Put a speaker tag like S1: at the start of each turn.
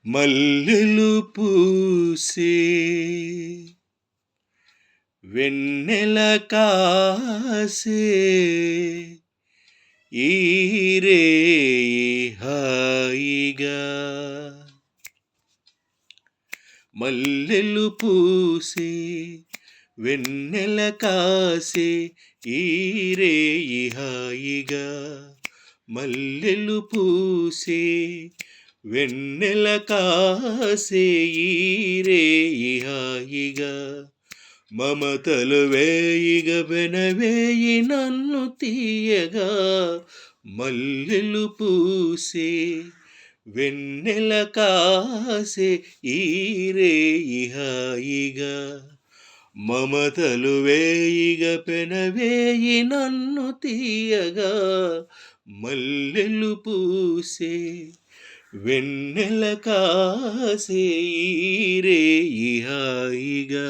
S1: మల్లెలు పూసే వెన్నెల కాసే ఈ రేయి హాయిగా. మల్లెలు పూసే వెన్నెల కాసే ఈ రేయి హాయిగా. మల్లెలు పూసే వెన్నెల కాసే ఈ రేయి హాయిగా. మమతలు వేయిగ వెనవేయి నన్ను తీయగా. మల్లెలు పూసే వెన్నెల కాసే ఈ రేయి హాయిగా. మమతలు వేయిగ పెనవేయి నన్ను తీయగా. మల్లెలు పూసే వెన్నెల కాసే ఈ రేయి హాయిగా.